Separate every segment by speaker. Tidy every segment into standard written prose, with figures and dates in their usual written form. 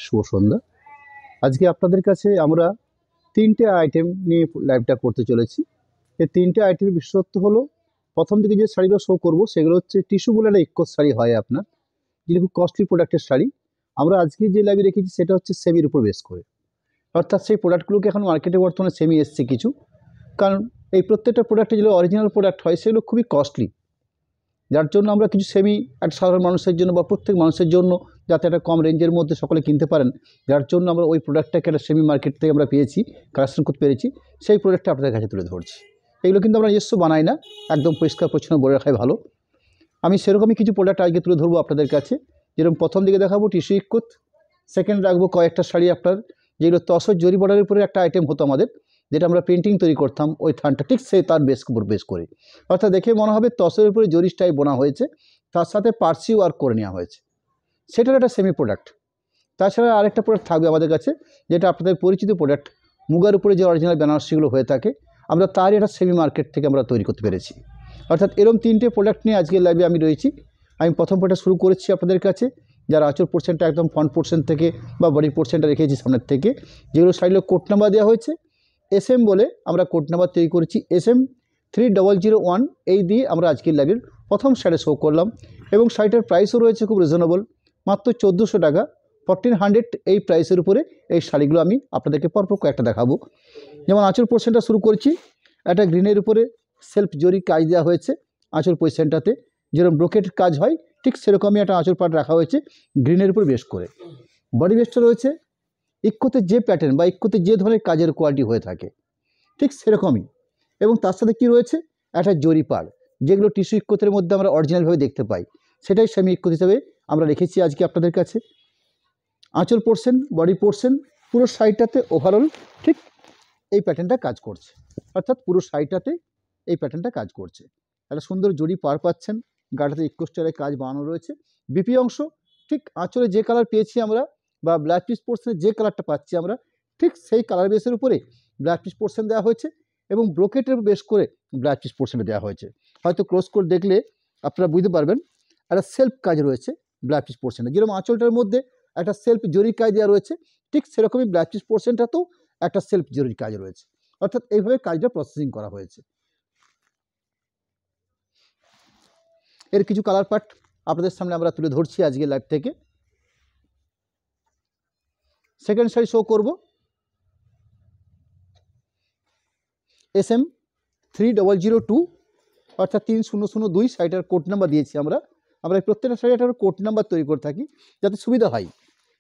Speaker 1: শুভ সন্ধ্যা। আজকে আপনাদের কাছে আমরা ৩টে আইটেম নিয়ে লাইভটা করতে চলেছি। এই ৩টে আইটেমের বিশেষত্ব হলো, প্রথম দিকে যে শাড়িগুলো শো করব সেগুলো হচ্ছে টিস্যু বলে একটা ইকোস শাড়ি হয় আপনার, যেটা খুব কস্টলি প্রোডাক্টের শাড়ি। আমরা আজকে যে লাইভে রেখেছি সেটা হচ্ছে সেমির উপর বেস করে, অর্থাৎ সেই প্রোডাক্টগুলোকে এখন মার্কেটে বর্তমানে সেমি এসছে কিছু, কারণ এই প্রত্যেকটা প্রোডাক্টে যেগুলো অরিজিনাল প্রোডাক্ট হয় সেগুলো খুবই কস্টলি, যার জন্য আমরা কিছু সেমি একটা সাধারণ মানুষের জন্য বা প্রত্যেক মানুষের জন্য যাতে একটা কম রেঞ্জের মধ্যে সকলে কিনতে পারেন, যার জন্য আমরা ওই প্রোডাক্টটাকে একটা সেমি মার্কেট থেকে আমরা পেয়েছি, কালেকশন করতে পেরেছি, সেই প্রোডাক্টটা আপনাদের কাছে তুলে ধরছি। এগুলো কিন্তু আমরা নিজস্ব বানাই না, একদম পরিষ্কার পরিচ্ছন্ন বলে রাখাই ভালো। আমি সেরকমই কিছু প্রোডাক্ট আজকে তুলে ধরবো আপনাদের কাছে। যেরকম প্রথম দিকে দেখাবো টিস্যু ইক্কত, সেকেন্ড রাখবো কয়েকটা শাড়ি আপনার যেগুলো তসর জরি বর্ডারের উপরে একটা আইটেম হতো আমাদের, যেটা আমরা পেন্টিং তৈরি করতাম ওই থানটা ঠিক সেই তার উপর বেস করে, অর্থাৎ দেখে মনে হবে তসরের উপরে জরি স্টাইল বোনা হয়েছে, তার সাথে পার্সি ওয়ার্ক করে নেওয়া হয়েছে, সেটার একটা সেমি প্রোডাক্ট। তাছাড়া আরেকটা প্রোডাক্ট থাকবে আমাদের কাছে, যেটা আপনাদের পরিচিত প্রোডাক্ট, মুগার উপরে যে অরিজিনাল বেনারসিগুলো হয়ে থাকে, আমরা তারই একটা সেমি মার্কেট থেকে আমরা তৈরি করতে পেরেছি। অর্থাৎ এরকম 3টে প্রোডাক্ট নিয়ে আজকের লাইভে আমি রয়েছি। আমি প্রথম প্রোডাক্ট শুরু করেছি আপনাদের কাছে, যার আঁচল পোর্শনটা একদম ফ্রন্ট পোর্শন থেকে বা বডির পোর্শনটা রেখেছি সামনের থেকে, যেগুলো সাইডে কোড নাম্বার দেওয়া হয়েছে SM বলে, আমরা কোড নাম্বার তৈরি করেছি SM 3001, এই দিয়ে আমরা আজকের লাইভের প্রথম শাড়ি শো করলাম। এবং শাড়িটার প্রাইসও রয়েছে খুব রিজনেবল, মাত্র 1400 টাকা, 1400 এই প্রাইসের উপরে এই শাড়িগুলো আমি আপনাদেরকে পরপর কয়েকটা দেখাবো। যেমন আঁচল পোর্শনটা শুরু করছি, একটা গ্রিনের উপরে সেলফ জরি কাজ দেওয়া হয়েছে আঁচল পোর্শনটাতে, যেরকম ব্রোকেট কাজ হয় ঠিক সেরকমই একটা আঁচল পাট রাখা হয়েছে গ্রিনের উপর বেশ করে। বডি বেসটা রয়েছে ইক্কোতে যে প্যাটার্ন বা ইক্কোতে যে ধরনের কাজের কোয়ালিটি হয়ে থাকে ঠিক সেরকমই, এবং তার সাথে কি রয়েছে একটা জরি পাড়, যেগুলো টিস্যু ইক্কোতের মধ্যে আমরা অরিজিনালভাবে দেখতে পাই, সেটাই সেমি ইক্কোত হিসাবে আমরা রেখেছি আজকে আপনাদের কাছে। আঁচল পোর্শন, বডি পোর্শন, পুরো শাড়িটাতে ওভারঅল ঠিক এই প্যাটার্নটা কাজ করছে, অর্থাৎ পুরো শাড়িটাতে এই প্যাটার্নটা কাজ করছে। একটা সুন্দর জড়ি পার পাচ্ছেন, গাটাতে ইকো স্টাইলের কাজ বানানো রয়েছে। বিপি অংশ ঠিক আঁচলে যে কালার পেয়েছি আমরা, বা ব্ল্যাক পিস পোর্শনে যে কালারটা পাচ্ছি আমরা, ঠিক সেই কালার বেসের উপরে ব্ল্যাক পিস পোর্শন দেওয়া হয়েছে, এবং ব্রোকেটের বেশ করে ব্ল্যাক পিস পোর্শনে দেওয়া হয়েছে। হয়তো ক্লোজ করে দেখলে আপনারা বুঝতে পারবেন একটা সেলফ কাজ রয়েছে ব্ল্যাক পিস পোর্শনে, যেরকম আঁচলটার মধ্যে একটা সেলফ জরি কাজ দেওয়া রয়েছে, ঠিক সেরকমই ব্ল্যাক পিস পোর্শনটাতেও একটা সেলফ জরি কাজ রয়েছে, অর্থাৎ এইভাবে কাজটা প্রসেসিং করা হয়েছে। এর কিছু কালার পার্ট আপনাদের সামনে আমরা তুলে ধরছি আজকে লাইভ থেকে। সেকেন্ড শাড়ি শো করব SM 3002, অর্থাৎ 3002 শাড়িটার কোড নাম্বার দিয়েছি আমরা। আমরা প্রত্যেকটা শাড়ি একটা কোড নাম্বার তৈরি করে থাকি, যাতে সুবিধা হয়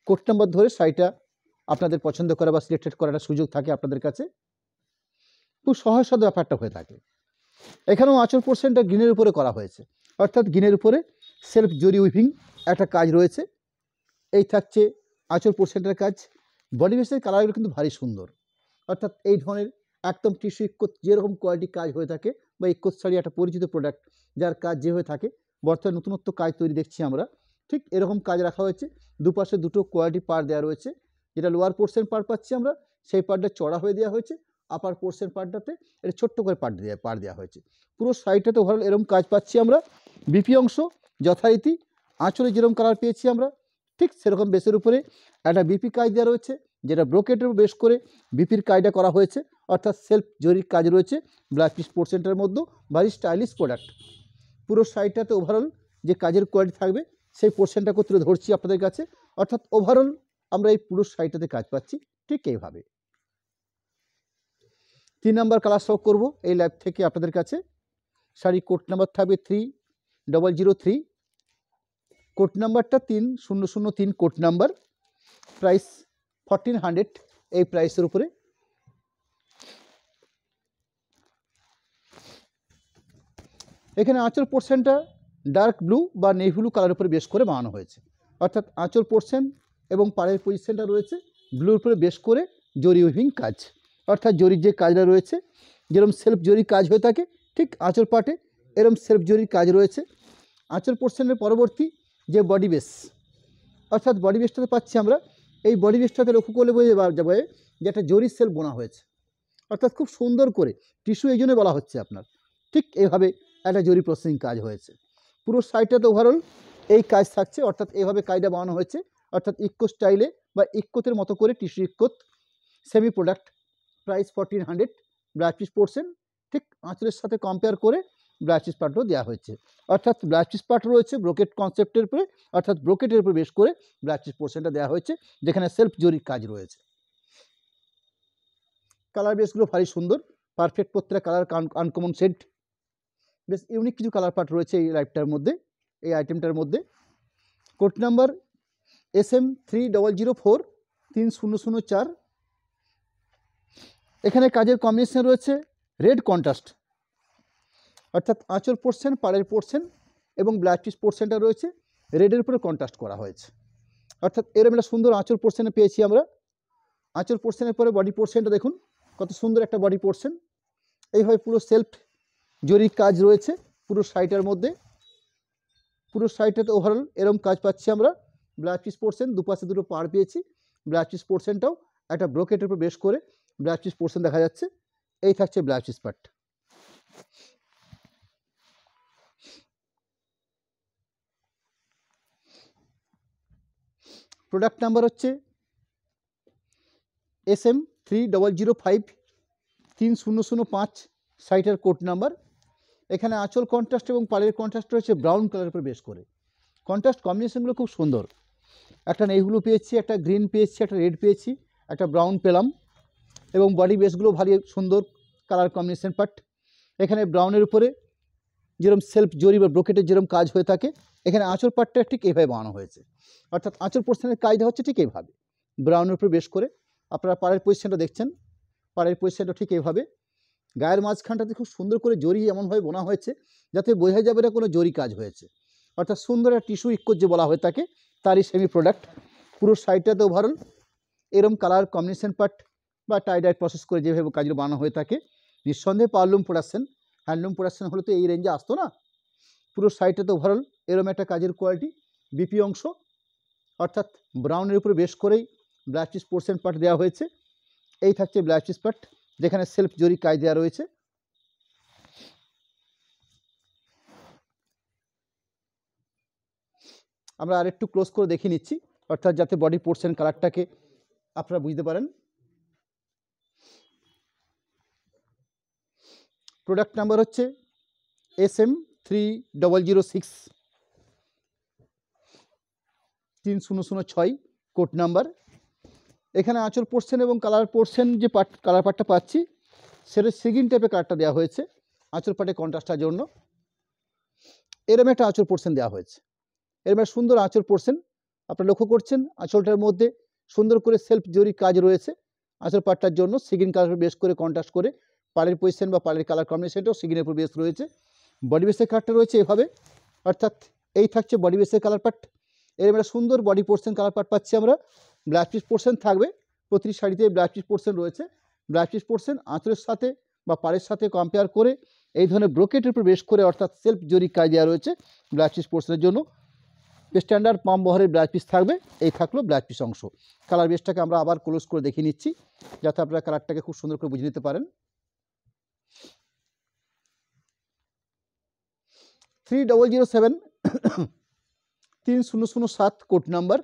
Speaker 1: কোড নাম্বার ধরে শাড়িটা আপনাদের পছন্দ করা বা সিলেক্টেড করার একটা সুযোগ থাকে আপনাদের কাছে, খুব সহজ সহজ ব্যাপারটা হয়ে থাকে। এখানেও আঁচল পোর্শনটা গ্রিনের উপরে করা হয়েছে, অর্থাৎ গ্রিনের উপরে সেলফ জরি উইভিং একটা কাজ রয়েছে, এই থাকছে আঁচল পোর্শনটার কাজ। বডি বেসের কালারগুলো কিন্তু ভারী সুন্দর, অর্থাৎ এই ধরনের একদম টিস্যু ইক্কোত যেরকম কোয়ালিটি কাজ হয়ে থাকে, বা ইক্কোত শাড়ি একটা পরিচিত প্রোডাক্ট, যার কাজ যে হয়ে থাকে, বর্তমানে নতুনত্ব কাজ তৈরি দেখছি আমরা, ঠিক এরকম কাজ রাখা হয়েছে। দুপাশে দুটো কোয়ালিটি পার দেওয়া রয়েছে, যেটা লোয়ার পোর্শন পার পাচ্ছি আমরা, সেই পারটা চড়া হয়ে দেওয়া হয়েছে, আপার পোর্শন পারটাতে এটা ছোট্ট করে পার দেওয়া হয়েছে। পুরো শাড়িটাতে ওভারঅল এরকম কাজ পাচ্ছি আমরা। বিপি অংশ যথারীতি আঁচলে যেরকম কালার পেয়েছি আমরা, ঠিক সেরকম বেসের উপরে একটা বিপি কাজ দেওয়া রয়েছে, যেটা ব্রোকেটের বেশ করে বিপির কাজটা করা হয়েছে, অর্থাৎ সেলফ জরির কাজ রয়েছে ব্ল্যাক পিস পোর্শনটার মধ্যে। ভারী স্টাইলিশ প্রোডাক্ট। পুরো শাড়িটাতে ওভারঅল যে কাজের কোয়ালিটি থাকবে সেই পোর্শনটাকে তুলে ধরছি আপনাদের কাছে, অর্থাৎ ওভারঅল আমরা এই পুরো শাড়িটাতে কাজ পাচ্ছি ঠিক এইভাবে। 3 নাম্বার কালার শো করব এই লাইভ থেকে আপনাদের কাছে। শাড়ি কোড নাম্বার থাকবে 3003, কোড নাম্বারটা 3003 কোড নাম্বার, প্রাইস 1400, এই প্রাইসের উপরে। এখানে আঁচল পোর্শনটা ডার্ক ব্লু বা নেভি ব্লু কালার উপরে বেশ করে বানানো হয়েছে, অর্থাৎ আঁচল পোর্শন এবং পাড়ের পজিশনটা রয়েছে ব্লুর উপরে বেশ করে জরি উইভিং কাজ, অর্থাৎ জরির যে কাজটা রয়েছে যেরকম সেলফ জরি কাজ হয়ে থাকে, ঠিক আঁচল পাটে এরকম সেলফ জরির কাজ রয়েছে। আঁচল পোর্শনের পরবর্তী যে বডি বেস, অর্থাৎ বডি বেসটাতে পাচ্ছি আমরা, এই বডি বেসটাতে লক্ষ্য করলে বোঝা যাবে যে একটা জরির সেলফ বোনা হয়েছে, অর্থাৎ খুব সুন্দর করে টিস্যু এই জন্য বলা হচ্ছে আপনার, ঠিক এভাবে একটা জরি প্রসেসিং কাজ হয়েছে। পুরো সাইডটাতে ওভারঅল এই কাজ থাকছে, অর্থাৎ এইভাবে কাজটা বানানো হয়েছে, অর্থাৎ ইকো স্টাইলে বা ইক্কতের মতো করে tissue ikat semi product, price 1400, blouse piece portion ঠিক আঁচলের সাথে কম্পেয়ার করে ব্লাউজ পিস পার্টও দেওয়া হয়েছে, অর্থাৎ ব্লাউজ পিস পার্ট রয়েছে ব্রোকেট কনসেপ্টের উপরে, অর্থাৎ ব্রোকেটের উপর বেশ করে ব্লাউজ পিস পোর্শনটা দেওয়া হয়েছে, যেখানে সেলফ জরির কাজ রয়েছে। কালার বেসগুলো ভারী সুন্দর, পারফেক্ট প্রত্যেকটা কালার আনকমন শেড, বেশ ইউনিক কিছু কালার পার্ট রয়েছে এই লাইফটার মধ্যে, এই আইটেমটার মধ্যে। Code number SM3004 3004। এখানে কাজের কম্বিনেশন রয়েছে রেড কন্ট্রাস্ট, অর্থাৎ আঁচল পোর্শন, পাড়ের পোর্শন এবং ব্লাউজ পিস পোর্শনটা রয়েছে রেডের উপরে কন্ট্রাস্ট করা হয়েছে, অর্থাৎ এরকম একটা সুন্দর আঁচল পোর্শনে পেয়েছি আমরা। আঁচল পোর্শনের পরে বডি পোর্শনটা দেখুন কত সুন্দর একটা বডি পোর্শন, এইভাবে পুরো সেলফ জরির কাজ রয়েছে পুরো শাড়িটার মধ্যে, পুরো শাড়িটাতে ওভারঅল এরকম কাজ পাচ্ছি আমরা। ব্লাউজ পিস পোর্শন দুপাশে দুটো পাড় পেয়েছি, ব্লাউজ পিস পোর্শনটাও একটা ব্রোকেটের উপর বেশ করে ব্লাউজ পিস পোর্শন দেখা যাচ্ছে, এই থাকছে blouse piece part. Product number হচ্ছে SM3005 3005, সাইটের কোড নাম্বার। এখানে আঁচল কন্ট্রাস্ট এবং পাড়ের কন্ট্রাস্ট রয়েছে ব্রাউন কালারের উপর বেশ করে, কন্ট্রাস্ট কম্বিনেশনগুলো খুব সুন্দর, একটা নেভি ব্লু পেয়েছি, একটা গ্রিন পেয়েছি, একটা রেড পেয়েছি, একটা ব্রাউন পেলাম, এবং বডি বেসগুলো ভারী সুন্দর কালার কম্বিনেশন পার্ট। এখানে ব্রাউনের উপরে যেরকম সেলফ জরি বা ব্রোকেটের যেরকম কাজ হয়ে থাকে, এখানে আঁচল পার্টটা ঠিক এইভাবে বানানো হয়েছে, অর্থাৎ আঁচল পোর্শনের কাজটা হচ্ছে ঠিক এইভাবে ব্রাউনের উপরে বেশ করে। আপনারা পাড়ের পজিশনটা দেখছেন, পাড়ের পজিশনটা ঠিক এইভাবে, গায়ের মাঝখানটাতে খুব সুন্দর করে জরি এমনভাবে বোনা হয়েছে যাতে বোঝা যাবে না কোনো জরি কাজ হয়েছে, অর্থাৎ সুন্দর একটা টিস্যু ইক্কত যে বলা হয়ে থাকে তারই সেমি প্রোডাক্ট। পুরো সাইডটাতে ওভারঅল এরম কালার কম্বিনেশন পার্ট বা টাইডাইড প্রসেস করে যেভাবে কাজগুলো বানানো হয়ে থাকে, নিঃসন্দেহে পাওয়ারলুম প্রোডাকশন, হ্যান্ডলুম প্রোডাকশন হলে তো এই রেঞ্জে আসতো না। পুরো সাইডটাতে ওভারঅল এরম একটা কাজের কোয়ালিটি, বিপি অংশ, অর্থাৎ ব্রাউনের উপরে বেশ করেই ব্লাউজ পিস পোর্শন পার্ট দেওয়া হয়েছে, এই থাকছে ব্লাউজ পিস পার্ট যেখানে সেলফ জরি কাজ দেওয়া রয়েছে। আমরা আরেকটু ক্লোজ করে দেখে নিচ্ছি, অর্থাৎ যাতে বডি পোর্শন কালারটাকে আপনারা বুঝতে পারেন। প্রোডাক্ট নাম্বার হচ্ছে SM3006 3006, কোড নাম্বার। এখানে আঁচল পোর্শন এবং কালার পোর্শন যে কালার পার্টটা পাচ্ছি সেটা সিগিন টাইপের কালারটা দেওয়া হয়েছে আঁচল পাটে কন্ট্রাস্টের জন্য, এরম একটা আঁচল পোর্শন দেওয়া হয়েছে, এরম একটা সুন্দর আঁচল পোর্শন আপনারা লক্ষ্য করছেন। আঁচলটার মধ্যে সুন্দর করে সেলফ জরি কাজ রয়েছে আঁচল পাটটার জন্য, সিগিন কালার বেস করে কন্ট্রাস্ট করে পাড়ের পজিশন বা পাড়ের কালার কম্বিনেশনটাও সিগিনের উপর বেস রয়েছে। বডি বেসের কালারটা রয়েছে এভাবে, অর্থাৎ এই থাকছে বডি বেসের কালার পার্ট, এরম একটা সুন্দর বডি পোর্শন কালার পার্ট পাচ্ছি আমরা। ব্লাউজ পিস পোর্শন থাকবে, প্রতিটি শাড়িতে ব্লাউজ পিস পোর্শন রয়েছে, ব্লাউজ পিস পোর্শন আঁচলের সাথে বা পাড়ের সাথে কম্পেয়ার করে এই ধরনের ব্রোকেটের উপর বেশ করে, অর্থাৎ সেলফ জরি কাজ দেওয়া রয়েছে ব্লাউজ পিস পোর্শনের জন্য। স্ট্যান্ডার্ড পাম বহরের ব্লাউজ পিস থাকবে, এই থাকলো ব্লাউজ পিস অংশ। কালার বেসটাকে আমরা আবার ক্লোজ করে দেখিয়ে নিচ্ছি যাতে আপনারা কালারটাকে খুব সুন্দর করে বুঝে নিতে পারেন। 3007 3007, কোড নাম্বার।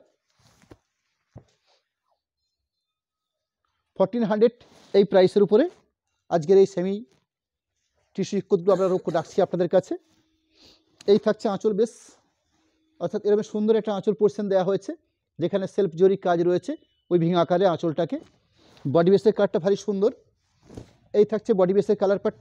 Speaker 1: 1400 এই প্রাইসের উপরে আজকের এই সেমি টিস্যু ইক্কতগুলো আমরা রাখছি আপনাদের কাছে। এই থাকছে আঁচল বেস, অর্থাৎ এরকম সুন্দর একটা আঁচল পোর্শন দেওয়া হয়েছে যেখানে সেলফ জরি কাজ রয়েছে উইভিং আকারে আঁচলটাকে। বডি বেসের কালারটা ভারী সুন্দর, এই থাকছে বডি বেসের কালার পার্ট,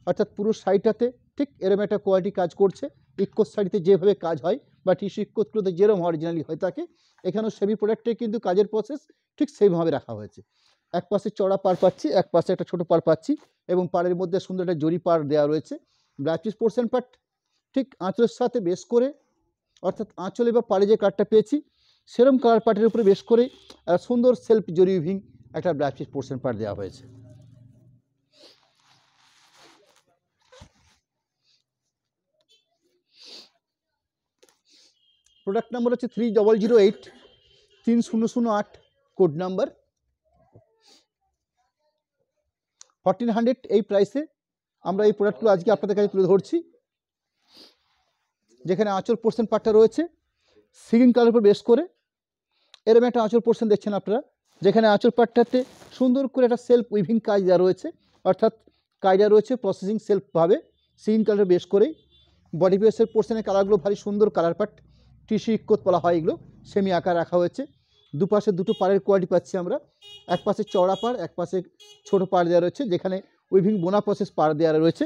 Speaker 1: অর্থাৎ পুরো শাড়িটাতে ঠিক এরকম একটা কোয়ালিটি কাজ করছে। ইক্কত শাড়িতে যেভাবে কাজ হয় বা টিস্যু ইক্কতগুলোতে যেরকম অরিজিনালি হয়ে থাকে, এখানেও সেমি প্রোডাক্টে কিন্তু কাজের প্রসেস ঠিক সেইভাবে রাখা হয়েছে। এক পাশে চড়া পাড় পাচ্ছি, এক পাশে একটা ছোটো পাড় পাচ্ছি, এবং পাড়ের মধ্যে সুন্দর একটা জরি পাড় দেওয়া রয়েছে। ব্লাউজ পিস পোর্শন পার্ট ঠিক আঁচলের সাথে বেশ করে, অর্থাৎ আঁচলে বা পাড়ে যে কালারটা পেয়েছি সেরকম কালার পার্টের উপরে বেশ করে সুন্দর সেলফ জরি উইভিং একটা ব্লাউজ পিস পোর্শন পার্ট দেওয়া হয়েছে। প্রোডাক্ট নাম্বার হচ্ছে 3008 3008, কোড নাম্বার। 1400 এই প্রাইসে আমরা এই প্রোডাক্টগুলো আজকে আপনাদের কাছে তুলে ধরছি, যেখানে আঁচল পোর্শন পার্টটা রয়েছে সিগিন কালার উপর বেস করে, এরম একটা আঁচল পোর্শন দেখছেন আপনারা, যেখানে আঁচল পাটটাতে সুন্দর করে একটা সেলফ উইভিং কাজ দেওয়া রয়েছে, অর্থাৎ কাজ দেওয়া রয়েছে প্রসেসিং সেলফভাবে সিন কালার বেশ করেই। বডি বেসের পোর্শনের কালারগুলো ভারী সুন্দর কালার পাট, টিস্যু ইক্কত বলা হয় এগুলো, সেমি আকার রাখা হয়েছে। দুপাশে দুটো পাড়ের কোয়ালিটি পাচ্ছি আমরা, এক পাশে চওড়া পাড়, এক পাশে ছোটো পাড় দেওয়া রয়েছে, যেখানে উইভিং বোনা প্রসেস পাড় দেওয়া রয়েছে।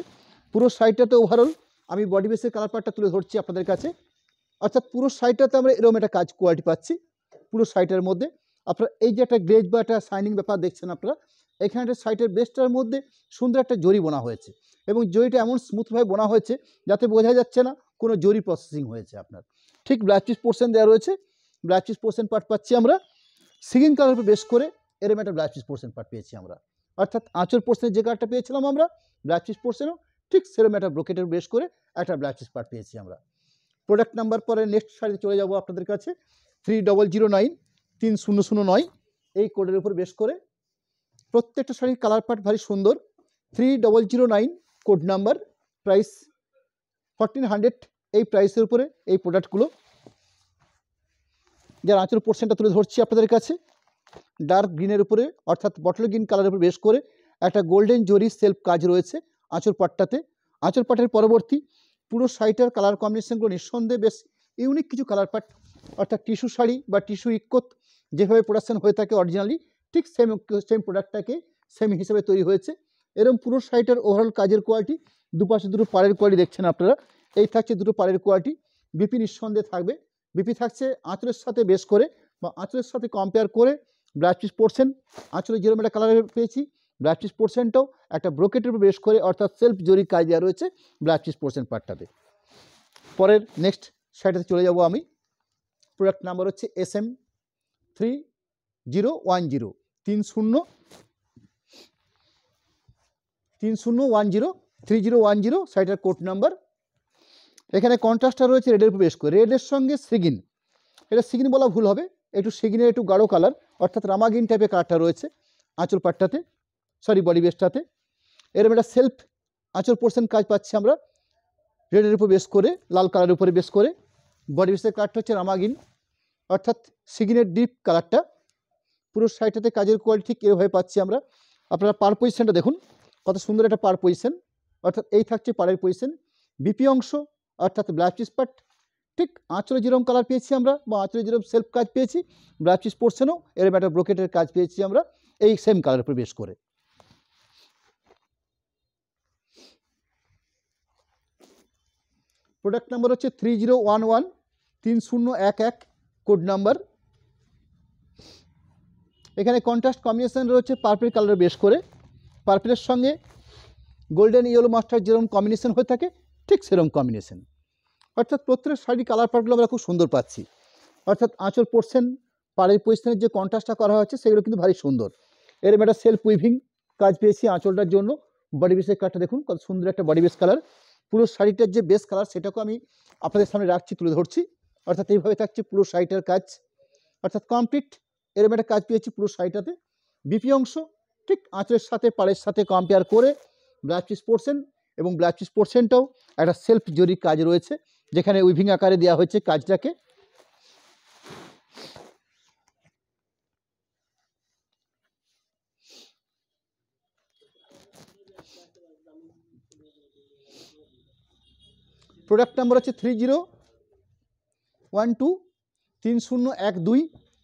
Speaker 1: পুরো সাইডটাতে ওভারঅল আমি বডি বেসের কালার পাটটা তুলে ধরছি আপনাদের কাছে, অর্থাৎ পুরো সাইডটাতে আমরা এরকম একটা কাজ কোয়ালিটি পাচ্ছি। পুরো সাইটের মধ্যে আপনারা এই যে একটা গ্লেজ বা একটা শাইনিং ব্যাপার দেখছেন আপনারা, এখানে একটা সাইটের বেসটার মধ্যে সুন্দর একটা জরি বোনা হয়েছে, এবং জরিটা এমন স্মুথভাবে বোনা হয়েছে যাতে বোঝা যাচ্ছে না কোনো জরি প্রসেসিং হয়েছে আপনার। ঠিক ব্ল্যাক চিজ পোর্শন দেওয়া রয়েছে, ব্ল্যাক চিজ পোর্শন পার্ট পাচ্ছি আমরা সিগিন কালার উপর বেশ করে, এরকম একটা ব্ল্যাক চিজ পোর্শন পার্ট পেয়েছি আমরা, অর্থাৎ আঁচল পোর্শনের যে কালারটা পেয়েছিলাম আমরা ব্ল্যাক চিজ পোর্শনও ঠিক সেরকম একটা ব্রোকেটের বেশ করে একটা ব্ল্যাক চিজ পার্ট পেয়েছি আমরা। প্রোডাক্ট নাম্বার পরে নেক্সট শাড়িতে চলে যাব আপনাদের কাছে, 3009 3009 এই কোডের উপর বেশ করে প্রত্যেকটা শাড়ির কালার পার্ট ভারী সুন্দর। 3009 কোড নাম্বার, প্রাইস 1400, এই প্রাইসের উপরে এই প্রোডাক্টগুলো। যার আঁচল পোর্শনটা তুলে ধরছি আপনাদের কাছে, ডার্ক গ্রিনের উপরে অর্থাৎ বটল গ্রিন কালারের উপর বেশ করে একটা গোল্ডেন জরি সেলফ কাজ রয়েছে আঁচল পাটটাতে। আঁচল পাটের পরবর্তী পুরো শাড়িটার কালার কম্বিনেশনগুলো নিঃসন্দেহে বেশ ইউনিক কিছু কালার পাট, অর্থাৎ টিস্যু শাড়ি বা টিস্যু ইক্কত যেভাবে প্রোডাকশন হয়ে থাকে অরিজিনালি, ঠিক সেম প্রোডাক্টটাকে সেম হিসেবে তৈরি হয়েছে। এরকম পুরো শাড়িটার ওভারঅল কাজের কোয়ালিটি, দুপাশে দুটো পাড়ের কোয়ালিটি দেখছেন আপনারা, এই থাকছে দুটো পাড়ের কোয়ালিটি। বিপি নিঃসন্দেহে থাকবে, বিপি থাকছে আঁচলের সাথে বেশ করে বা আঁচলের সাথে কম্পেয়ার করে ব্ল্যাক চিজ পোর্শন, আঁচলে যেরকম একটা কালার পেয়েছি ব্ল্যাক চিজ পোর্শনটাও একটা ব্রোকেটের উপর বেশ করে, অর্থাৎ সেলফ জরি কাজ দেওয়া রয়েছে ব্ল্যাক চিজ পোর্শন পার্টটাতে। পরের নেক্সট শাড়িটাতে চলে যাব আমি, প্রোডাক্ট নাম্বার হচ্ছে SM 3010 3010 শাড়িটার কোড নাম্বার। এখানে কন্ট্রাস্টটা রয়েছে রেডের উপর বেশ করে, রেডের সঙ্গে সিগিন, এটা সিগিন বলা ভুল হবে, একটু সিগিনের একটু গাঢ় কালার, অর্থাৎ রামাগিন টাইপের কালারটা রয়েছে আঁচল পাটটাতে, সরি বডি বেসটাতে। এরকম একটা সেলফ আঁচল পোর্শন কাজ পাচ্ছি আমরা রেডের উপর বেশ করে, লাল কালারের উপরে বেশ করে। বডি বেসের কালারটা হচ্ছে রামাগিন, অর্থাৎ সিগিনের ডিপ কালারটা। পুরো সাইডটাতে কাজের কোয়ালিটি ঠিক এভাবে পাচ্ছি আমরা। আপনারা পার পজিশনটা দেখুন, কত সুন্দর একটা পার পজিশন, অর্থাৎ এই থাকছে পাড়ের পজিশন। বিপি অংশ অর্থাৎ ব্ল্যাক চিজ পার্ট, ঠিক আঁচলে যেরকম কালার পেয়েছি আমরা বা আঁচলে যেরকম সেলফ কাজ পেয়েছি, ব্ল্যাক চিজ পোর্শনও এরকম একটা ব্রোকেটের কাজ পেয়েছি আমরা এই সেম কালারের উপর বেশ করে। প্রোডাক্ট নাম্বার হচ্ছে 3011 কোড নাম্বার। এখানে কন্ট্রাস্ট কম্বিনেশন রয়েছে পার্পল কালারের বেশ করে, পার্পলের সঙ্গে গোল্ডেন ইয়েলো মাস্টার যেরকম কম্বিনেশন হয়ে থাকে ঠিক সেরকম কম্বিনেশন, অর্থাৎ প্রত্যেক শাড়ি কালার পার্টগুলো আমরা খুব সুন্দর পাচ্ছি। অর্থাৎ আঁচল পোর্শন পাড়ের পজিশনের যে কন্ট্রাস্টটা করা হয়েছে সেগুলো কিন্তু ভারী সুন্দর। এরকম একটা সেলফ উইভিং কাজ পেয়েছি আঁচলটার জন্য। বডি বেসের কালারটা দেখুন, কত সুন্দর একটা বডি বেস কালার। পুরো শাড়িটার যে বেস কালার সেটাকেও আমি আপনাদের সামনে রাখছি, তুলে ধরছি, অর্থাৎ এইভাবে থাকছে পুরো শাড়িটার কাজ, অর্থাৎ কমপ্লিট এরকম একটা কাজ পেয়েছি পুরো শাড়িটাতে। বিপি অংশ ঠিক আঁচলের সাথে পাড়ের সাথে কম্পেয়ার করে ব্ল্যাক চিজ পোর্শন, এবং ব্ল্যাক চিজ পোর্শনটাও একটা সেলফ জরি কাজ রয়েছে, যেখানে উইভিং আকারে দেওয়া হয়েছে কাজটাকে। প্রোডাক্ট নাম্বার হচ্ছে 3012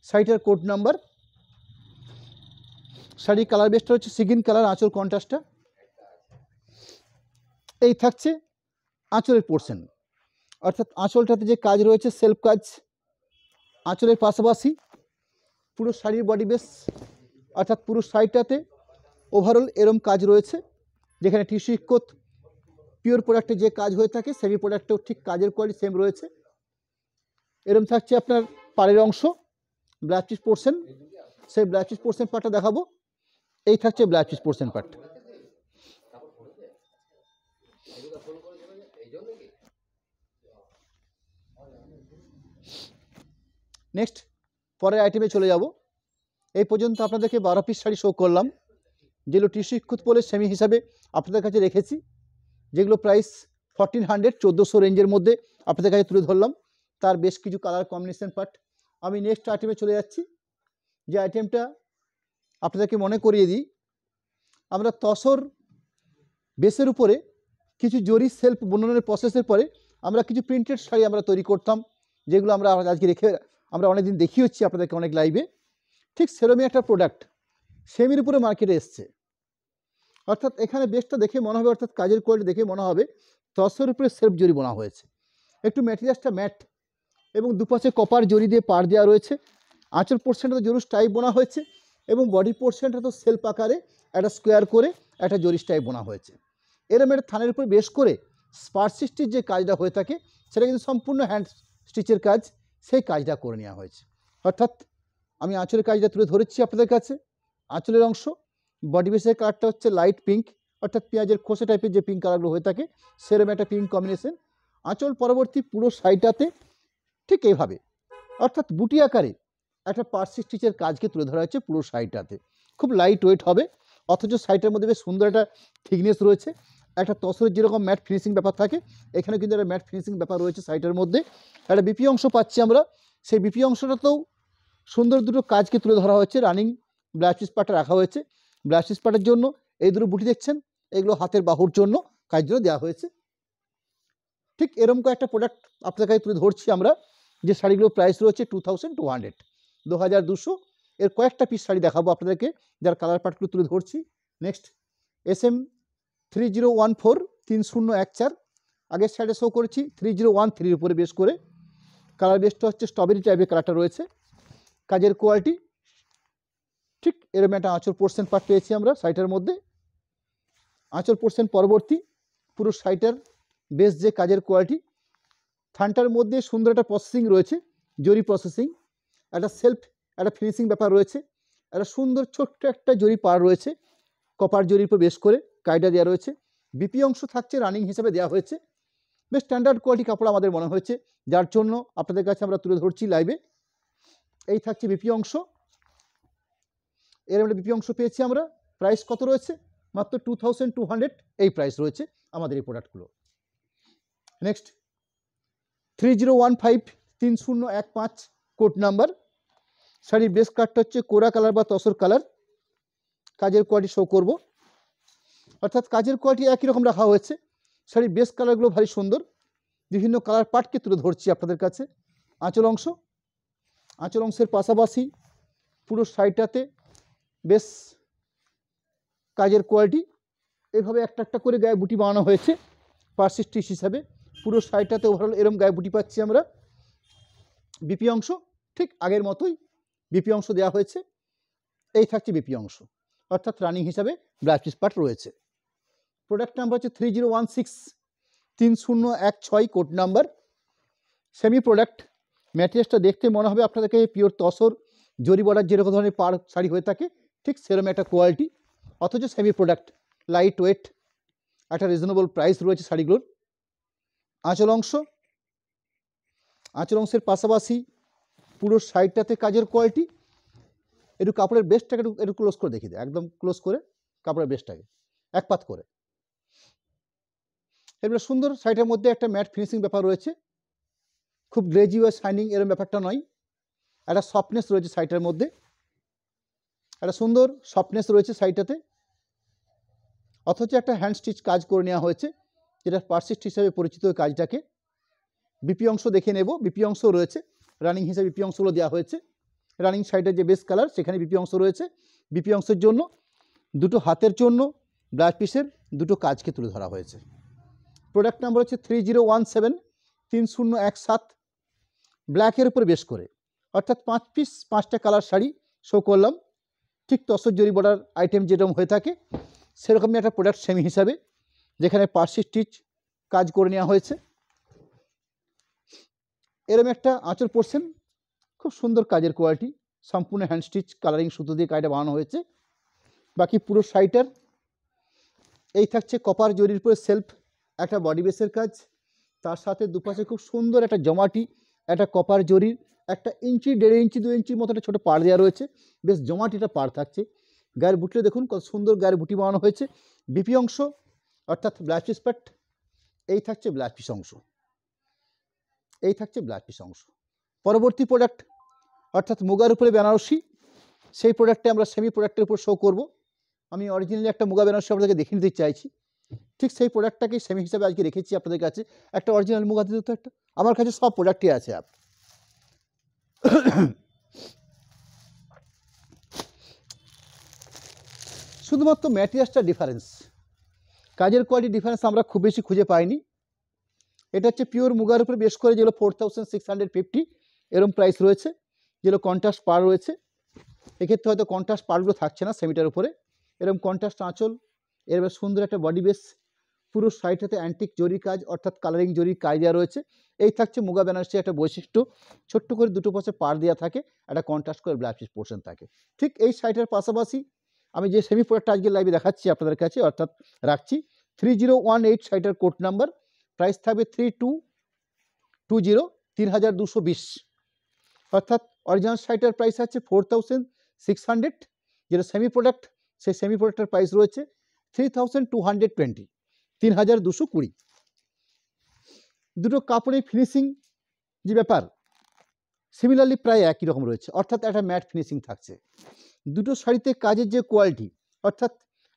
Speaker 1: শাড়িটার কোড নাম্বার। শাড়ির কালার বেসটা হচ্ছে সিগিন কালার, আঁচল কন্ট্রাস্টটা। এই থাকছে আঁচলের পোর্শন, অর্থাৎ আঁচলটাতে যে কাজ রয়েছে সেলফ কাজ, আঁচলের পাশাপাশি পুরো শাড়ির বডি বেস, অর্থাৎ পুরো শাড়িটাতে ওভারঅল এরম কাজ রয়েছে, যেখানে টিস্যু ইক্কত পিওর প্রোডাক্টে যে কাজ হয়ে থাকে সেমি প্রোডাক্টেও ঠিক কাজের কোয়ালিটি সেম রয়েছে। এরম থাকছে আপনার পাড়ের অংশ ব্ল্যাক চিজ পোর্শন, সেই ব্ল্যাক চিজ পোর্শন পার্টটা দেখাবো। এই থাকছে black cheese portion part. Next পরের আইটেমে চলে যাব। এই পর্যন্ত আপনাদেরকে 12 পিস শাড়ি শো করলাম, যেগুলো টিস্যু ইক্কত পলে সেমি হিসাবে আপনাদের কাছে রেখেছি, যেগুলো প্রাইস 1400 1400 রেঞ্জের মধ্যে আপনাদের কাছে তুলে ধরলাম। তার বেশ কিছু কালার কম্বিনেশন পার্ট আমি নেক্সট আইটেমে চলে যাচ্ছি, যে আইটেমটা আপনাদেরকে মনে করিয়ে দিই। আমরা তসর বেসের উপরে কিছু জরি সেলফ বুননের প্রসেসের পরে আমরা কিছু প্রিন্টেড শাড়ি আমরা তৈরি করতাম, যেগুলো আমরা আজকে রেখে আমরা অনেকদিন দেখিয়েছি আপনাদেরকে অনেক লাইভে। ঠিক সেরকমই একটা প্রোডাক্ট সেমির উপরে মার্কেটে এসছে। অর্থাৎ এখানে বেসটা দেখে মনে হবে, অর্থাৎ কাজের কোয়ালিটি দেখে মনে হবে তসরের উপরে সেলফ জরি বোনা হয়েছে। একটু ম্যাটেরিয়ালসটা ম্যাট এবং দুপাশে কপার জরি দিয়ে পাড় দেওয়া রয়েছে। আঁচল পোর্শনটা তো জরি স্টাইপ বোনা হয়েছে এবং বডি পোর্শনটা তো সেলফ আকারে একটা স্কোয়ার করে একটা জরি স্টাইপ বোনা হয়েছে। এরম একটা থানের উপরে বেশ করে স্পার্সি স্টিচ যে কাজটা হয়ে থাকে সেটা কিন্তু সম্পূর্ণ হ্যান্ড স্টিচের কাজ, সেই কাজটা করে নেওয়া হয়েছে। অর্থাৎ আমি আঁচলের কাজটা তুলে ধরেছি আপনাদের কাছে। আঁচলের অংশ বডি বেসের কালারটা হচ্ছে লাইট পিঙ্ক, অর্থাৎ পেঁয়াজের খোসা টাইপের যে পিঙ্ক কালারগুলো হয়ে থাকে সেরকম একটা পিঙ্ক কম্বিনেশন। আঁচল পরবর্তী পুরো সাইডটাতে ঠিক এইভাবে, অর্থাৎ বুটি আকারে একটা পার্সি স্টিচের কাজকে তুলে ধরা হয়েছে পুরো সাইডটাতে। খুব লাইট ওয়েট হবে, অথচ সাইডের মধ্যে বেশ সুন্দর একটা থিকনেস রয়েছে। একটা তসরের যেরকম ম্যাট ফিনিশিং ব্যাপার থাকে, এখানে কিন্তু একটা ম্যাট ফিনিশিং ব্যাপার রয়েছে সাইডের মধ্যে। একটা বিপি অংশ পাচ্ছি আমরা, সেই বিপি অংশটাতেও সুন্দর দুটো কাজকে তুলে ধরা হয়েছে। রানিং ব্লাউজ পিস পার্টটা রাখা হয়েছে। ব্লাউজ পিস পার্টের জন্য এই দুটো বুটি দেখছেন, এগুলো হাতের বাহুর জন্য কাজগুলো দেওয়া হয়েছে। ঠিক এরকম একটা প্রোডাক্ট আপনার কাছে তুলে ধরছি আমরা, যে শাড়িগুলো প্রাইস রয়েছে 2200, 2200। এর কয়েকটা পিস শাড়ি দেখাবো আপনাদেরকে, যার কালার পার্টগুলো তুলে ধরছি। Next SM 3014 3014। আগের সাইডে শো করেছি 3013 উপরে বেশ করে। কালার বেসটা হচ্ছে স্ট্রবেরি টাইপের কালারটা রয়েছে। কাজের কোয়ালিটি ঠিক এরকম একটা আঁচল পোর্শন পার্ট পেয়েছি আমরা সাইটের মধ্যে। আঁচল পোর্শন পরবর্তী পুরো সাইটের বেস যে কাজের কোয়ালিটি, থানটার মধ্যে সুন্দর একটা প্রসেসিং রয়েছে, জরি প্রসেসিং। একটা সেলফ একটা ফিনিশিং ব্যাপার রয়েছে। একটা সুন্দর ছোট্ট একটা জরি পার রয়েছে, কপার জরির উপর বেশ করে কায়দা দেওয়া রয়েছে। বিপি অংশ থাকছে রানিং হিসাবে দেওয়া হয়েছে। বেশ স্ট্যান্ডার্ড কোয়ালিটি কাপড় আমাদের মনে হয়েছে, যার জন্য আপনাদের কাছে আমরা তুলে ধরছি লাইভে। এই থাকছে বিপি অংশ। এর একটা বিপি অংশ পেয়েছি আমরা। প্রাইস কত রয়েছে? মাত্র 2200 এই প্রাইস রয়েছে আমাদের এই প্রোডাক্টগুলো। Next 3015 3015 code number. শাড়ির বেস কালারটা হচ্ছে কোরা কালার বা তসর কালার। কাজের কোয়ালিটি শো করব, অর্থাৎ কাজের কোয়ালিটি একই রকম রাখা হয়েছে। শাড়ির বেস কালারগুলো ভারী সুন্দর। বিভিন্ন কালার পার্টকে তুলে ধরছি আপনাদের কাছে। আঁচল অংশ, আঁচল অংশের পাশাপাশি পুরো শাড়িটাতে বেশ কাজের কোয়ালিটি এভাবে একটা একটা করে গায়ে বুটি বানানো হয়েছে পার্সি স্টিচ হিসাবে। পুরো শাড়িটাতে ওভারঅল এরম গায়ে বুটি পাচ্ছি আমরা। বিপি অংশ ঠিক আগের মতোই বিপি অংশ দেওয়া হয়েছে। এই থাকছে বিপি অংশ, অর্থাৎ রানিং হিসাবে ব্লাউজ পিস পার্ট রয়েছে। প্রোডাক্ট নাম্বার হচ্ছে 3016 3016 কোড নাম্বার। Semi product. ম্যাটেরিয়ালসটা দেখতে মনে হবে আপনাদেরকে পিওর তসর জরি বর্ডার যেরকম ধরনের পাড় শাড়ি হয়ে থাকে ঠিক সেরকম একটা কোয়ালিটি, অথচ সেমি প্রোডাক্ট, লাইট ওয়েট, একটা রিজনেবল প্রাইস রয়েছে শাড়িগুলোর। আঁচল অংশ, আঁচল অংশের পাশাপাশি পুরো সাইডটাতে কাজের কোয়ালিটি। একটু কাপড়ের বেস্টটাকে একটু ক্লোজ করে দেখিয়ে দেয়, একদম ক্লোজ করে কাপড়ের বেস্টটাকে এক পাত করে। এবার সুন্দর সাইডের মধ্যে একটা ম্যাট ফিনিশিং ব্যাপার রয়েছে। খুব গ্লেজি বা শাইনিং এরকম ব্যাপারটা নয়, একটা সফটনেস রয়েছে সাইডের মধ্যে, একটা সুন্দর সফটনেস রয়েছে সাইডটাতে। অথচ একটা হ্যান্ড স্টিচ কাজ করে নেওয়া হয়েছে, যেটা পার্সি স্টিচ হিসাবে পরিচিত ওই কাজটাকে। বিপি অংশ দেখে নেব, বিপি অংশ রয়েছে রানিং হিসাবে, বিপি অংশগুলো দেওয়া হয়েছে। রানিং সাইডের যে বেস কালার সেখানে বিপি অংশ রয়েছে। বিপি অংশের জন্য দুটো হাতের জন্য ব্লাউজ পিসের দুটো কাজকে তুলে ধরা হয়েছে। প্রোডাক্ট নাম্বার হচ্ছে 3017 3017। ব্ল্যাকের উপরে বেশ করে, অর্থাৎ 5 পিস 5টা কালার শাড়ি শো করলাম। ঠিক তসর জরি বর্ডার আইটেম যেরকম হয়ে থাকে সেরকমই একটা প্রোডাক্ট সেমি হিসাবে, যেখানে পার্সি স্টিচ কাজ করে নেওয়া হয়েছে। এরকম একটা আঁচল পোর্শন, খুব সুন্দর কাজের কোয়ালিটি, সম্পূর্ণ হ্যান্ড স্টিচ কালারিং সুতো দিয়ে কাজটা বানানো হয়েছে। বাকি পুরো শাড়িটার এই থাকছে কপার জরির উপরে সেলফ একটা বডি বেসের কাজ, তার সাথে দুপাশে খুব সুন্দর একটা জমাটি একটা কপার জরির 1 ইঞ্চি 1.5 ইঞ্চি 2 ইঞ্চির মতো একটা ছোটো পাড় দেওয়া রয়েছে। বেশ জমাটিটা পাড় থাকছে। গায়ের বুটিটা দেখুন কত সুন্দর গায়ের বুটি বানানো হয়েছে। বিপি অংশ অর্থাৎ ব্লাউজ পিস পার্ট। এই থাকছে ব্লাউজ পিস অংশ, এই থাকছে ব্লাউজ পিস অংশ। পরবর্তী প্রোডাক্ট অর্থাৎ মুগার উপরে বেনারসি, সেই প্রোডাক্টে আমরা সেমি প্রোডাক্টের উপর শো করব। আমি অরিজিনালি একটা মুগা বেনারসি আপনাদেরকে দেখিয়ে দিতে চাইছি, ঠিক সেই প্রোডাক্টটাকেই সেমি হিসাবে আজকে রেখেছি আপনাদের কাছে। একটা অরিজিনাল মুগা দিতে তো একটা, আমার কাছে সব প্রোডাক্টই আছে। শুধুমাত্র ম্যাটেরিয়ালসটা ডিফারেন্স, কাজের কোয়ালিটি ডিফারেন্স আমরা খুব বেশি খুঁজে পাইনি। এটা হচ্ছে পিওর মুগার উপরে বেশ করে, যেগুলো 4650 এরকম প্রাইস রয়েছে, যেগুলো কন্ট্রাস্ট পার রয়েছে। এক্ষেত্রে হয়তো কন্ট্রাস্ট পারগুলো থাকছে না সেমিটার উপরে, এরকম কন্ট্রাস্ট আঁচল, এরকম সুন্দর একটা বডি বেস, পুরো সাইডটাতে অ্যান্টিক জরির কাজ অর্থাৎ কালারিং জরির কাজ দেওয়া রয়েছে। এই থাকছে মুগা বেনারসি একটা বৈশিষ্ট্য, ছোট্ট করে দুটো পাশে পার দেওয়া থাকে, একটা কন্ট্রাস্ট করে ব্লাউজ পিস পোর্শন থাকে। ঠিক এই সাইডের পাশাপাশি আমি যে সেমি প্রোডাক্টটা আজকে লাইভে দেখাচ্ছি আপনাদের কাছে, অর্থাৎ রাখছি 3018 সাইডের কোড নাম্বার, প্রাইস থাকবে 3220, 3220। অর্থাৎ অরিজিনাল সাইটের প্রাইস আছে 4600, যেটা সেমি প্রোডাক্ট, সেই সেমি প্রোডাক্টের প্রাইস রয়েছে 3220, 3220। দুটো কাপড়ের ফিনিশিং যে ব্যাপার সিমিলারলি প্রায় একই রকম রয়েছে, অর্থাৎ একটা ম্যাট ফিনিশিং থাকছে। দুটো শাড়িতে কাজের যে কোয়ালিটি, অর্থাৎ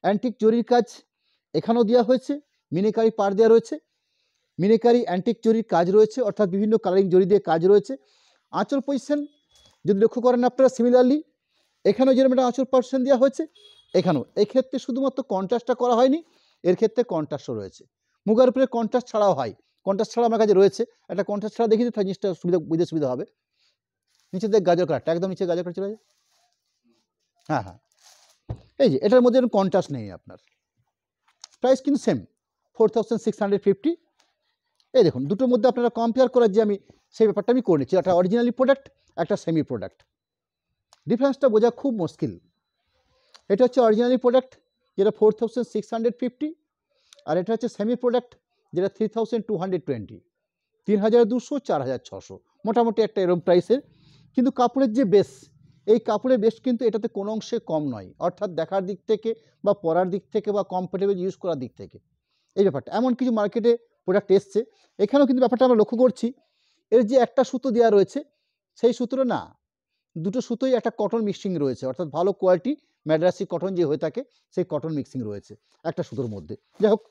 Speaker 1: অ্যান্টিক জরির কাজ এখানেও দেওয়া হয়েছে, মিনেকারি পার দেওয়া রয়েছে, মিনেকারি অ্যান্টিক জরির কাজ রয়েছে, অর্থাৎ বিভিন্ন কালারিং জরি দিয়ে কাজ রয়েছে। আঁচল পজিশন যদি লক্ষ্য করেন আপনারা সিমিলারলি, এখানেও যেরকম একটা আঁচল পজিশন দেওয়া হয়েছে, এখানেও এক্ষেত্রে শুধুমাত্র কন্ট্রাস্টটা করা হয়নি, এর ক্ষেত্রে কন্ট্রাস্টও রয়েছে। মুগার উপরে কন্ট্রাস্ট ছাড়াও হয়, কন্ট্রাস্ট ছাড়া আমার কাছে রয়েছে, একটা কন্ট্রাস্ট ছাড়া দেখিয়ে দিতে জিনিসটা সুবিধা, বুঝতে সুবিধা হবে। নিচে দেখ গাজর কালারটা, একদম নিচে গাজর কালার চলে যায়। হ্যাঁ হ্যাঁ, এই যে এটার মধ্যে কন্ট্রাস্ট নেই আপনার, প্রাইস কিন্তু সেম 4650। এই দেখুন দুটোর মধ্যে আপনারা কম্পেয়ার করার যে আমি সেই ব্যাপারটা আমি করে নিচ্ছি, একটা অরিজিনালি প্রোডাক্ট, একটা সেমি প্রোডাক্ট, ডিফারেন্সটা বোঝা খুব মুশকিল। এটা হচ্ছে অরিজিনালি প্রোডাক্ট যেটা 4650, আর এটা হচ্ছে সেমি প্রোডাক্ট যেটা 3220, 3200, 4600, মোটামুটি একটা এরকম প্রাইসের। কিন্তু কাপড়ের যে বেস, এই কাপড়ের বেস কিন্তু এটাতে কোনো অংশে কম নয়, অর্থাৎ দেখার দিক থেকে বা পরার দিক থেকে বা কমফোর্টেবল ইউজ করার দিক থেকে এই ব্যাপারটা। এমন কিছু মার্কেটে প্রোডাক্ট এসছে, এখানেও কিন্তু ব্যাপারটা আমরা লক্ষ্য করছি, এর যে একটা সুতো দেওয়া রয়েছে সেই সুতোটা না, দুটো সুতোই একটা কটন মিক্সিং রয়েছে, অর্থাৎ ভালো কোয়ালিটি ম্যাড্রাসি কটন যে হয়ে থাকে সেই কটন মিক্সিং রয়েছে একটা সুতোর মধ্যে। যাই হোক,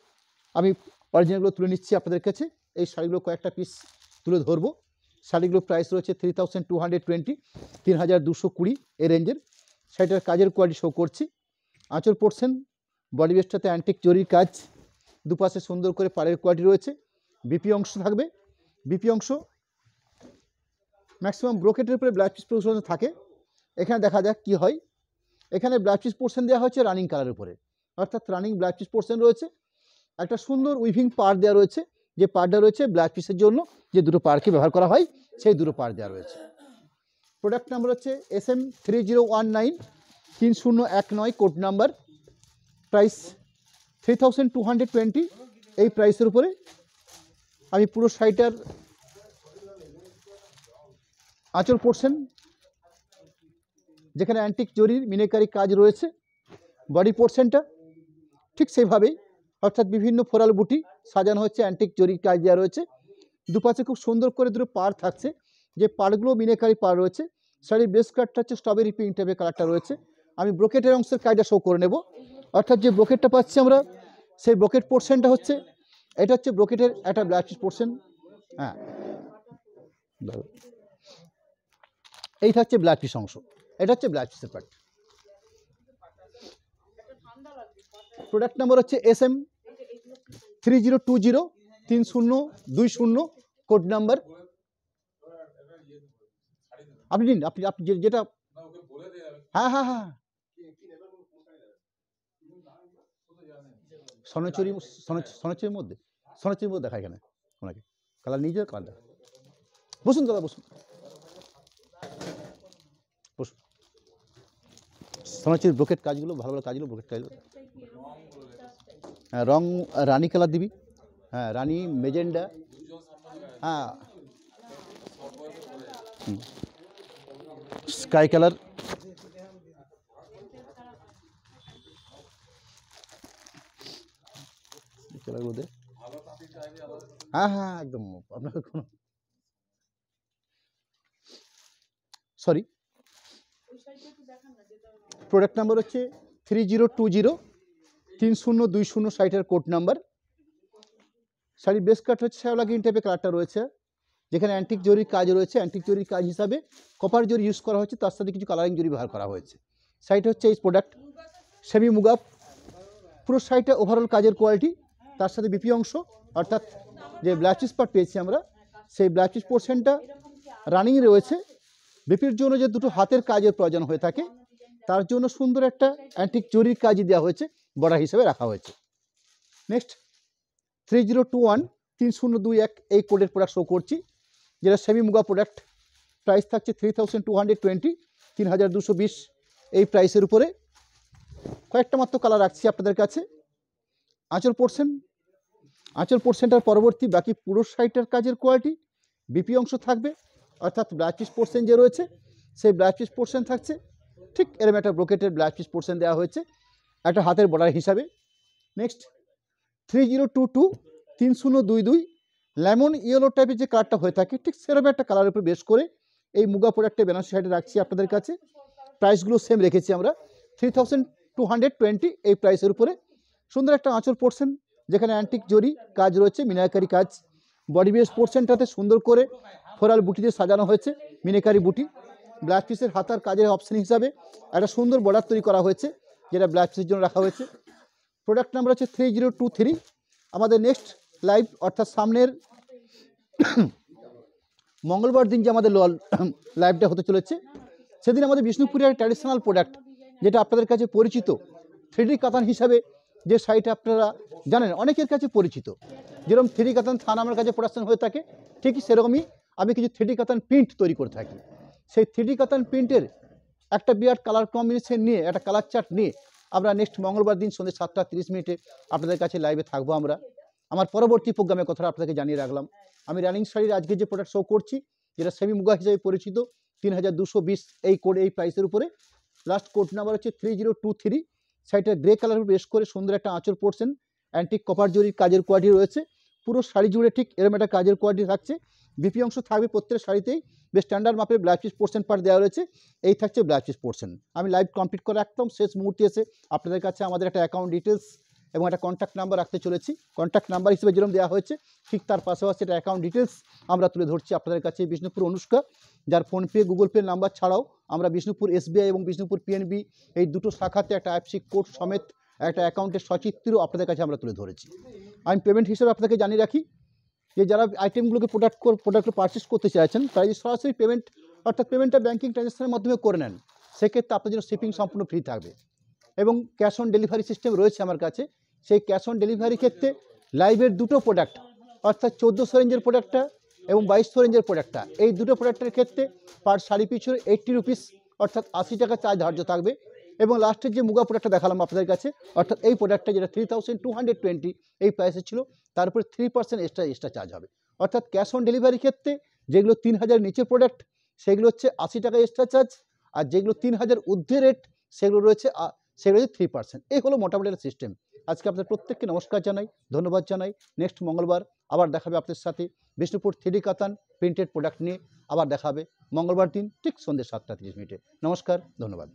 Speaker 1: আমি অরিজিনালগুলো তুলে নিচ্ছি আপনাদের কাছে, এই শাড়িগুলো কয়েকটা পিস তুলে ধরবো। শাড়িগুলোর প্রাইস রয়েছে 3220, 3220 এই রেঞ্জের। শাড়িটার কাজের কোয়ালিটি শো করছি, আঁচল পোর্শন বডি বেসটাতে অ্যান্টিক জরির কাজ, দুপাশে সুন্দর করে পাড়ের কোয়ালিটি রয়েছে। বিপি অংশ থাকবে, বিপি অংশ ম্যাক্সিমাম ব্রোকেটের উপরে ব্লাউজ পিস পোর্শন থাকে। এখানে দেখা যাক কি হয়, এখানে ব্লাউজ পিস পোর্শন দেওয়া হচ্ছে রানিং কালারের উপরে, অর্থাৎ রানিং ব্লাউজ পিস পোর্শন রয়েছে, একটা সুন্দর উইভিং পার দেওয়া রয়েছে, যে পারটা রয়েছে ব্লাউজ পিসের জন্য যে দুটো পারকে ব্যবহার করা হয় সেই দুটো পার দেওয়া রয়েছে। প্রোডাক্ট নাম্বার হচ্ছে SM 3019, 3019 কোড নাম্বার, প্রাইস 3220। এই প্রাইসের উপরে আমি পুরো শাড়িটার আঁচল পোর্শন যেখানে অ্যান্টিক জরির মিনেকারি কাজ রয়েছে, বডি পোর্শনটা ঠিক সেইভাবেই, অর্থাৎ বিভিন্ন ফোরাল বুটি সাজানো হচ্ছে, অ্যান্টিক জরির কাজ দেওয়া রয়েছে, দুপাশে খুব সুন্দর করে দুটো পার থাকছে, যে পারগুলো মিনেকারি পার রয়েছে। শাড়ির বেস কালারটা হচ্ছে স্ট্রবেরি পিঙ্ক টাইপের কালারটা রয়েছে। আমি ব্রোকেটের অংশের কাজটা শো করে নেব, অর্থাৎ যে ব্রোকেটটা পাচ্ছি আমরা সেই ব্রোকেট পোর্শনটা হচ্ছে, এটা হচ্ছে ব্রোকেটের একটা ব্লাউজ পিস পোর্শন। হ্যাঁ, এই থাকছে ব্লাউজ পিস অংশ, এটা হচ্ছে ব্লাউজ পিসের পার্ট। প্রোডাক্ট নাম্বার হচ্ছে SM 3020, 3020 কোড নাম্বার। আপনি নিন, আপনি আপনি যেটা, হ্যাঁ হ্যাঁ হ্যাঁ, সনচুরি, সনচুরির মধ্যে, সনচুরির মধ্যে দেখা এখানে ওনাকে কালার নিয়ে যাও, কালার বসুন দাদা, বসুন বসুন। সনচুরির ব্রোকেট কাজগুলো, ভালো ভালো কাজগুলো, ব্রোকেট কাজগুলো। হ্যাঁ, রং রানি কালার দিবি, হ্যাঁ রানি মেজেন্ডা, হ্যাঁ স্কাই কালার, কালারগুলো দে, হ্যাঁ হ্যাঁ একদম, আপনার কোনো সরি প্রোডাক্ট নাম্বার হচ্ছে 3020, 3020 সাইটের কোড নাম্বার। শাড়ির বেস কাট হচ্ছে শ্যাওলা গ্রিন টাইপের কালারটা রয়েছে, যেখানে অ্যান্টিক জরির কাজ রয়েছে। অ্যান্টিক জরির কাজ হিসাবে কপার জরি ইউজ করা হয়েছে, তার সাথে কিছু কালারিং জরি ব্যবহার করা হয়েছে। শাড়িটা হচ্ছে এই প্রোডাক্ট সেমি মুগা, পুরো শাড়িটা ওভারঅল কাজের কোয়ালিটি। তার সাথে বিপি অংশ অর্থাৎ যে ব্লাউজ পিস পার্ট পেয়েছি আমরা, সেই ব্লাউজ পিস পোর্শনটা রানিং রয়েছে। বিপির জন্য যে দুটো হাতের কাজের প্রয়োজন হয়ে থাকে, তার জন্য সুন্দর একটা অ্যান্টিক জরির কাজই দেওয়া হয়েছে, বর্ডার হিসেবে রাখা হয়েছে। নেক্সট 3021, 3021 এই কোডের প্রোডাক্ট শো করছি, যেটা সেমি মুগা প্রোডাক্ট। প্রাইস থাকছে 3220, 3220 এই প্রাইসের উপরে। কয়েকটা মাত্র কালার রাখছি আপনাদের কাছে। আঁচল পোর্শনটার পরবর্তী বাকি পুরো শাড়িটার কাজের কোয়ালিটি, বিপি অংশ থাকবে, অর্থাৎ ব্লাউজ পিস পোর্শন যে রয়েছে সেই ব্লাউজ পিস পোর্শন থাকছে ঠিক এরকম একটা ব্রোকেটের ব্লাউজ পিস পোর্শন দেওয়া হয়েছে একটা হাতের বর্ডার হিসাবে। নেক্সট 3022, 3022 লেমন ইয়েলো টাইপের যে কালারটা হয়ে থাকে, ঠিক সেরকম একটা কালারের উপর বেশ করে এই মুগা প্রোডাক্টে বেনারসি শাড়ি রাখছি আপনাদের কাছে। প্রাইসগুলো সেম রেখেছি আমরা, 3220 এই প্রাইসের উপরে। সুন্দর একটা আঁচল পোর্শন, যেখানে অ্যান্টিক জরি কাজ রয়েছে, মিনাকারি কাজ। বডি বেস পোর্শনটাতে সুন্দর করে ফোরাল বুটি দিয়ে সাজানো হয়েছে, মিনাকারি বুটি। ব্লাউজ পিসের হাতার কাজের অপশন হিসাবে একটা সুন্দর বর্ডার তৈরি করা হয়েছে, যেটা ব্লাউজ পিসের জন্য রাখা হয়েছে। প্রোডাক্ট নাম্বার হচ্ছে 3023। আমাদের নেক্সট লাইভ অর্থাৎ সামনের মঙ্গলবার দিন যে আমাদের লাইভটা হতে চলেছে, সেদিন আমাদের বিষ্ণুপুরের ট্র্যাডিশনাল প্রোডাক্ট, যেটা আপনাদের কাছে পরিচিত 3D কাতান হিসাবে, যে শাড়িটা আপনারা জানেন অনেকের কাছে পরিচিত। যেরকম 3D কাতান থান আমার কাছে প্রোডাকশন হয়ে থাকে, ঠিকই সেরকমই আমি কিছু 3D কাতান প্রিন্ট তৈরি করে থাকি। সেই 3D কাতান প্রিন্টের একটা বিরাট কালার কম্বিনেশন নিয়ে, একটা কালার চার্ট নিয়ে আমরা নেক্সট মঙ্গলবার দিন সন্ধ্যে 7:30 আপনাদের কাছে লাইভে থাকবো আমরা। আমার পরবর্তী প্রোগ্রামের কথা আপনাদেরকে জানিয়ে রাখলাম। আমি রানিং শাড়ির আজকে যে প্রোডাক্ট শো করছি, যেটা সেমি মুগা হিসেবে পরিচিত, 3220 এই কোড এই প্রাইসের উপরে। লাস্ট কোড নাম্বার হচ্ছে 3023। শাড়িটা গ্রে কালার বেশ করে সুন্দর একটা আঁচল পোর্শন, অ্যান্টিক কপার জরির কাজের কোয়ালিটি রয়েছে। পুরো শাড়ি জুড়ে ঠিক এরকম একটা কাজের কোয়ালিটি থাকছে। বিপি অংশ থাকবে প্রত্যেক শাড়িতেই, বেশ স্ট্যান্ডার্ড মাপের ব্লাউজ পিস পোর্শন পার্ট দেওয়া রয়েছে। এই থাকছে ব্লাউজ পিস পোর্শন। আমি লাইভ কমপ্লিট করে একদম শেষ মুহূর্তে এসে আপনাদের কাছে আমাদের একটা অ্যাকাউন্ট ডিটেলস এবং একটা কন্ট্যাক্ট নাম্বার রাখতে চলেছি। কন্ট্যাক্ট নাম্বার হিসেবে যেরকম দেওয়া হয়েছে, ঠিক তার পাশাপাশি একটা অ্যাকাউন্ট ডিটেলস আমরা তুলে ধরছি আপনাদের কাছে। বিষ্ণুপুর অনুষ্কা, যার ফোনপে গুগল পে নাম্বার ছাড়াও আমরা বিষ্ণুপুর এসবিআই এবং বিষ্ণুপুর পিএনবি এই দুটো শাখাতে একটা আইএফএসসি কোড সমেত একটা অ্যাকাউন্টের সচিত্রও আপনাদের কাছে আমরা তুলে ধরেছি। আমি পেমেন্ট হিসেবে আপনাকে জানিয়ে রাখি যে যারা আইটেমগুলোকে প্রোডাক্ট পারচেস করতে চাইছেন, তারা যদি সরাসরি পেমেন্ট অর্থাৎ পেমেন্টটা ব্যাঙ্কিং ট্রানজ্যাকশনের মাধ্যমে করে নেন, সেক্ষেত্রে আপনার জন্য শিপিং সম্পূর্ণ ফ্রি থাকবে এবং ক্যাশ অন ডেলিভারি সিস্টেম রয়েছে আমার কাছে। সেই ক্যাশ অন ডেলিভারি ক্ষেত্রে লাইভের দুটো প্রোডাক্ট অর্থাৎ 1400 রেঞ্জের প্রোডাক্টটা এবং 2200 রেঞ্জের প্রোডাক্টটা, এই দুটো প্রোডাক্টের ক্ষেত্রে পার শাড়ি পিছু 80 রুপিস অর্থাৎ 80 টাকা চার্জ ধার্য থাকবে। এবং লাস্টের যে মুগা প্রোডাক্টটা দেখালাম আপনাদের কাছে, অর্থাৎ এই প্রোডাক্টটা যেটা 3220 এই প্রাইসে ছিল, তার উপরে 3% এক্সট্রা চার্জ হবে। অর্থাৎ ক্যাশ অন ডেলিভারি ক্ষেত্রে যেগুলো 3000 নিচের প্রোডাক্ট, সেগুলো হচ্ছে 80 টাকা এক্সট্রা চার্জ, আর যেগুলো 3000 ঊর্ধ্বে রেট সেগুলো রয়েছে 3%। এই হলো মোটামুটি একটা সিস্টেম। আজকে আপনাদের প্রত্যেককে নমস্কার জানাই, ধন্যবাদ জানাই। নেক্সট মঙ্গলবার আবার দেখাবে আপনাদের সাথে বিষ্ণুপুর 3D কাতান প্রিন্টেড প্রোডাক্ট নিয়ে। আবার দেখাবে মঙ্গলবার দিন ঠিক সন্ধ্যে 7:30। নমস্কার, ধন্যবাদ।